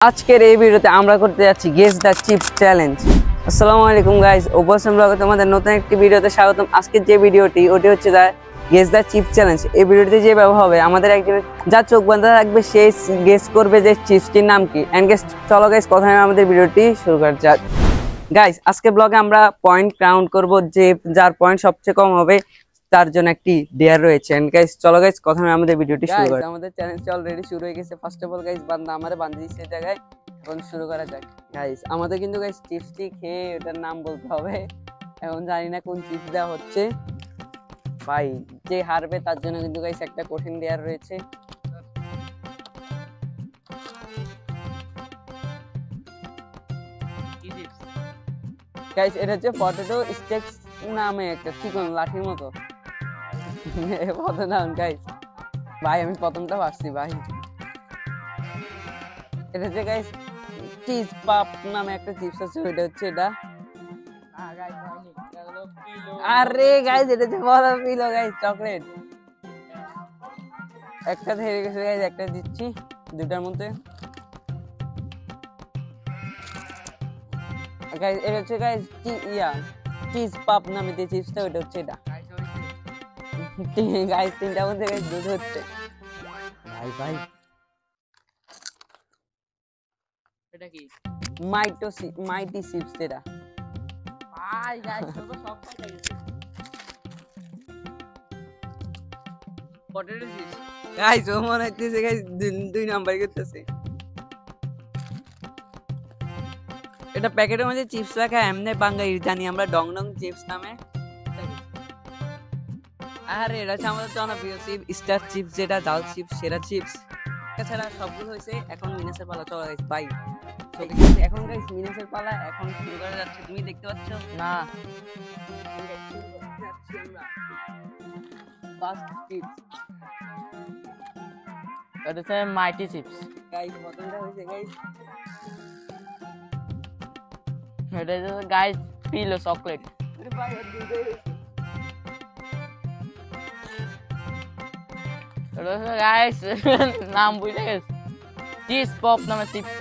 আজকের এই ভিডিওতে আমরা করতে যাচ্ছি গেস দ্য চিপস চ্যালেঞ্জ। আসসালামু আলাইকুম গাইস, ওপেন ব্লগে তোমাদের নতুন একটি ভিডিওতে স্বাগতম। আজকের যে ভিডিওটি ওটি হচ্ছে গেস দ্য চিপস চ্যালেঞ্জ। এই ভিডিওতে যে ব্যবহার হবে আমাদের একজনের যা চোখ বন্ধ থাকবে সে গেস করবে যে চিপসটির নাম কি। এন্ড গেস চলো গাইস কথা আমাদের ভিডিওটি শুরু করা যাক। গাইস আজকে ব্লগে আমরা পয়েন্ট কাউন্ট করব, যে যার পয়েন্ট সবচেয়ে কম হবে তার জন্য একটি ডেয়ার রয়েছে। এন্ড গাইস চলো গাইস কথা আমাদের ভিডিওটি শুরু করি। আমাদের চ্যালেঞ্জ অলরেডি শুরু হয়ে গেছে। ফার্স্ট অফ অল গাইস বান্দা আমারে বাঁধি দিয়েছে এই জায়গায়, এখন শুরু করা যাক। গাইস আমাদের কিন্তু গাইস চিপসটি খেয়ে এটার নাম বলতে হবে। এখন জানি না কোন চিপস দেওয়া হচ্ছে ভাই, যে হারবে তার জন্য কিন্তু গাইস একটা কঠিন ডেয়ার রয়েছে। গাইস এটা হচ্ছে পটেটো স্টেকস নামে একটা চিকন লাঠির মতো গাইস। ভাই আমি প্রথমটা ভাবছি ভাই, এটা হচ্ছে গাইস চিজ পাপ নামে একটা চিপস আছে, ওইটা হচ্ছে এটা। আরে গাইস এটা হচ্ছে বড় পিলো গাইস, চকলেট। একটা হেরে গেছে গাইস, একটা দিচ্ছি দুটার মধ্যে। গাইস এটা হচ্ছে গাইস চিজ পাপ নামে যে চিপসটা, ওইটা হচ্ছে এটা। গাইস তিনটার মধ্যে গাইস দুটো হচ্ছে। ভাই ভাই এটা কি? মাইটি চিপস এটা। ভাই গাইস সব খাই গেছে। পটেটো চিপস গাইস ও মনে হচ্ছে গাইস দুই নাম্বার করতেছে। এটা প্যাকেটের মধ্যে চিপস রাখা, এমনি বাঙালি জানি আমরা ডং ডং চিপস নামে। আরে এটা হচ্ছে আমাদের জনপ্রিয় চিপস স্টার চিপস, যেটা জাল চিপস সেরা চিপস। এছাড়া সবগুলো হয়েছে। এখন মিনাসের পালা, চলো গাইস বাই। এখন গাইস মিনাসের পালা, এখন শুরু করা যাচ্ছে। তুমি দেখতে পাচ্ছ না? ফার্স্ট চিপস এটা হচ্ছে মাইটি চিপস গাইস। প্রথমটা হয়েছে গাইস, এটা হচ্ছে গাইস পিলো চকলেট। আরে ভাই আর দুটোই হয়েছে। এটা হচ্ছে গাইস নাম বুঝে গেছে, চিজ পপ নামে চিপস।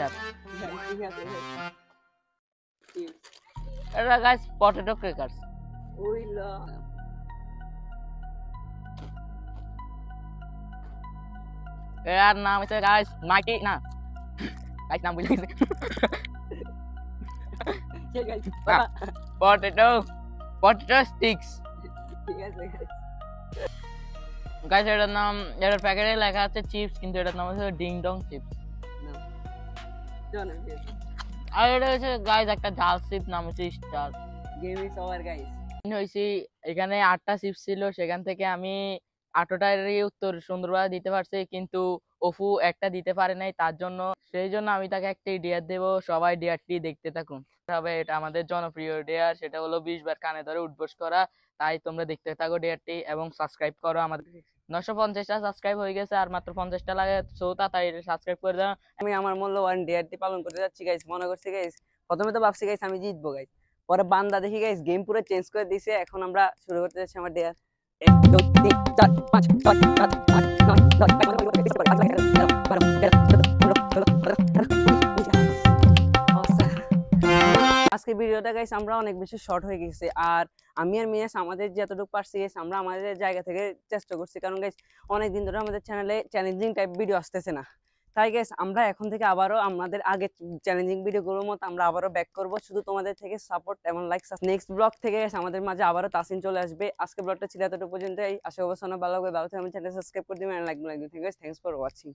এটা গাইস পটেটো ক্র্যাকারস। ওইলা এর নাম হচ্ছে গাইস মাইটি না গাইস, নাম ভুলে গেছি। Potato sticks. ঠিক আছে গাইস এটার নাম, এটার প্যাকেটে লেখা আছে চিপস, কিন্তু এটার নাম হচ্ছে ডিং ডং চিপস। আর এটা হচ্ছে গাইস একটা জাল চিপস, নাম হচ্ছে star. Game is over guys. হইছি এখানে 8টা চিপস ছিল, সেখান থেকে আমি 8টারই উত্তর সুন্দরভাবে দিতে পারছি, কিন্তু অফু একটা দিতে পারে নাই। তার জন্য সেই জন্য আমি তাকে একটি ডেয়ার দেব। সবাই ডেয়ারটি দেখতে থাকুন। তবে এটা আমাদের জনপ্রিয় ডেয়ার, সেটা হলো 20 বার কানে ধরে উঠবোস করা। তাই তোমরা দেখতে থাকো ডেয়ারটি এবং সাবস্ক্রাইব করো। আমাদের 950টা সাবস্ক্রাইব হয়ে গেছে, আর মাত্র 50টা লাগে। সো তাড়াতাড়ি সাবস্ক্রাইব করে দাও। আমি আমার মূল্যবান ডেয়ারটি পালন করতে যাচ্ছি গাইস। মনে করছি গাইস, প্রথমে তো ভাবছি গাইস আমি জিতবো গাইস, পরে বান্দা দেখি গাইস গেম পুরো চেঞ্জ করে দিয়েছে। এখন আমরা শুরু করতে যাচ্ছি আমার ডেয়ার। 1 2 3 4 5 6 7 8 9 10 আজকে ভিডিওটা গাইস আমরা অনেক বেশি শর্ট হয়ে গেছে। আর আমি আর মিয়াস আমাদের যতটুকু পারছি গাইস আমরা আমাদের জায়গা থেকে চেষ্টা করছি, কারণ গাইস অনেকদিন ধরে আমাদের চ্যানেলে চ্যালেঞ্জিং টাইপ ভিডিও আসতেছে না। তাই গাইস আমরা এখন থেকে আবারও আমাদের আগে চ্যালেঞ্জিং ভিডিওগুলোর মতো আমরা আবারও ব্যাক করব, শুধু তোমাদের থেকে সাপোর্ট এবং লাইক। নেক্সট ব্লগ থেকে গাইস আমাদের মাঝে আবারও তাসিন চলে আসবে। আজকে ব্লগটা ছিল এতটুকু পর্যন্তই। আশা করছি ভালো থাকবে, ভালো থাকবে। চ্যানেল সাবস্ক্রাইব করে দিবেন, লাইক দিবেন। Thanks for watching.